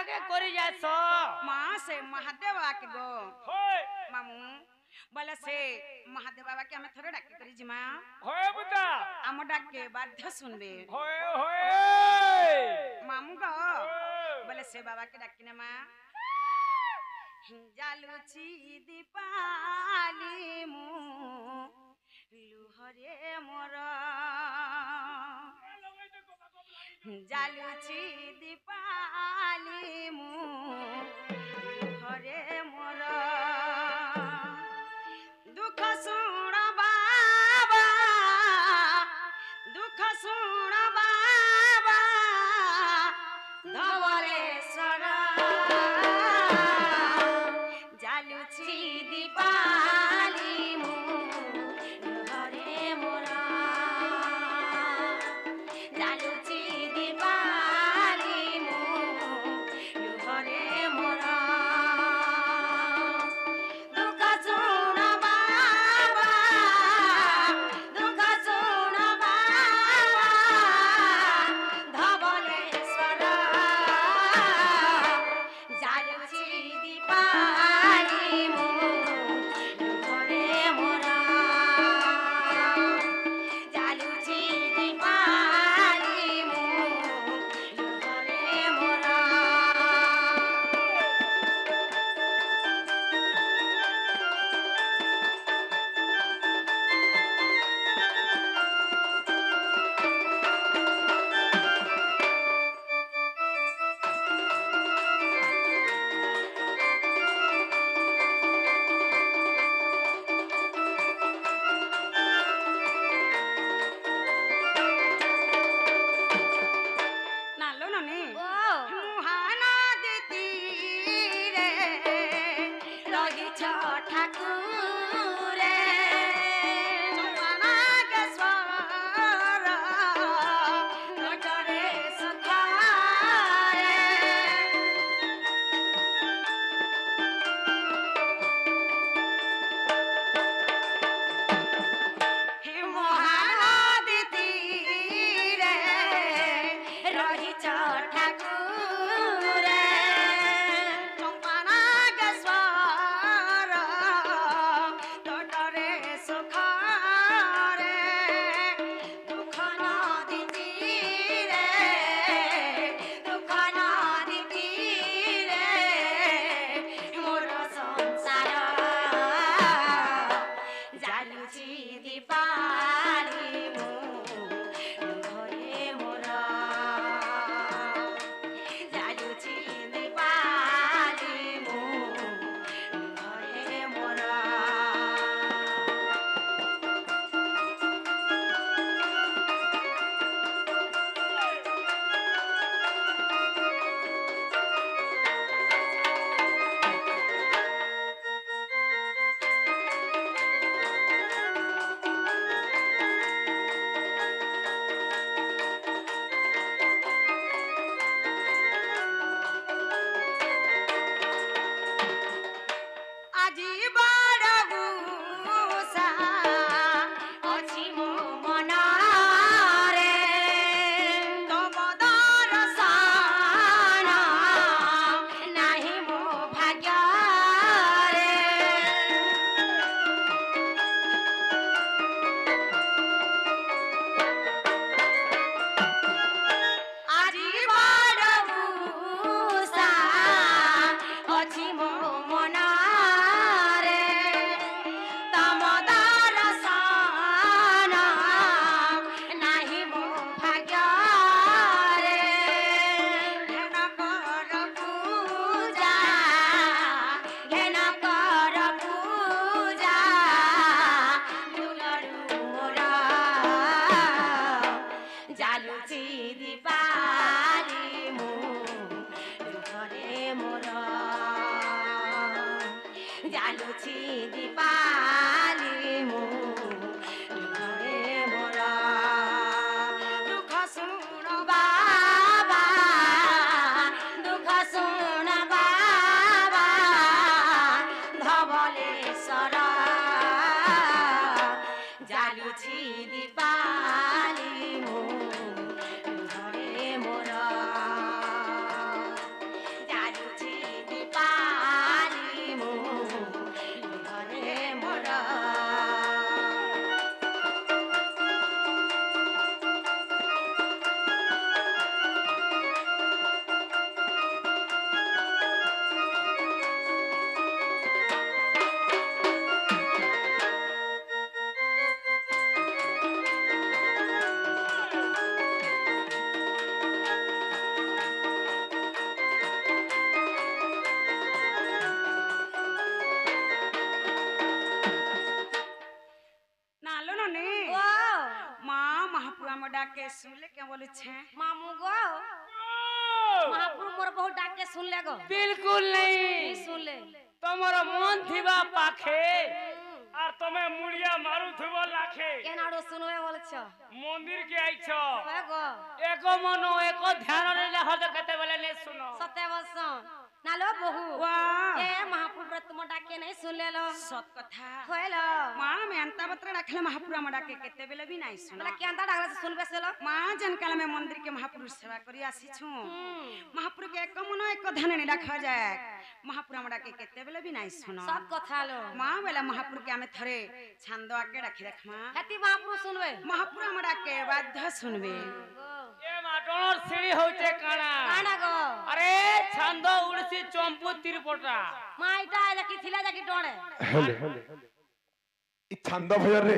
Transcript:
कागे करी जास माँ से महादेव आके गो होय मामू बोले से महादेव बाबा के हमें थोड़े डाके करी जिमा होय बुता आम डाके बाध्य सुनबे होय होय मामू गो बोले से बाबा के डाकिने माँ जालुची दीपाली मु लुहरे मोर जालुची दीपाली मु लुहरे मोर दुख सुण बाबा दुख सुण बाबा धवलेश्वर जालुची दीपाली मु लुहरे मोर जालुची दीपाली मु लुहरे मोर दुख सुण बाबा दुख सुण बाबा धवलेश्वर जालुची दीपाली मु लुहरे मोर जालुची दीपाली मु लुहरे मोर नालो ननी मुहाना तीरे रहिछ ठाकुरे नागेश्वर नटरे सुखारे महानदी तीरे रहिछ ठाकुरे चम्पानागेश्वर तटरे सुखरे दुख नदी तीरे दुख नदी तीरे मोर संसार जालुची दीपाली मु लुहरे मोर जालुची दीपाली मु लुहरे मोर আজি বড় গুসা অছি মো মনারে তব দর্শন নাহি মো ভাগ্যরে আজি বড় গুসা অছি মো মনারে তম দর্শন নাহি মো ভাগ্যরে ঘেন কর পূজা ঘেন কর পূজা ফুলরু মোর জালুচি দীপালি মু লুহরে মোর জালুচি দীপালি মু লুহরে মোর দুঃখ শুণ বাবা দুঃখ শুণ বাবা ধবলেশ্বর জালুচি দীপালি মু লুহরে মোর ডাকে শুনলে কে বলেছে मामू गो महापुर मोर बहुत डाक के सुन ले गो बिल्कुल नहीं सुन ले तुम्हारा मन थिबा पाखे আর তুমি মুড়িয়া মারু থুব লাখে केनाडो सुनवे बोल छ মন্দির কে আইছ ओए गो এক মন এক ধ্যান রে হজ কতে বলে নে শুনো सत्य बसन नालो बहु वाह। ए महापुर व्रत तुम डाक के नहीं सुन ले लो সত কথা होएलो মা আমি আন্তা বত্র রাখলে মহাপুর আমার ডাকে কেতে বেলে বি নাই শুনো बोला केंदा डागला से सुनबे से लो মা জনকাল মে মন্দির কে মহাপুর সেবা করি আসিছু মহাপুর কে এক মন এক ধ্যান নে রাখা যায় মহাপুর আমার ডাকে কেতে বেলে বি নাই শুনো सब कथा लो মা বেলা মহাপুর কে আমি থরে ছান্দ আগে রাখি রাখমা हेती महापुर सुनबे মহাপুর আমার ডাকে বাধ্য শুনবে এ মাটনর সিঁড়ি হইছে কানা काना गो আরে ছান্দ উড়ছি চম্পু তিরপটা माइटा जाकी थिला जाकी डोळे हेले इ छंद भयर रे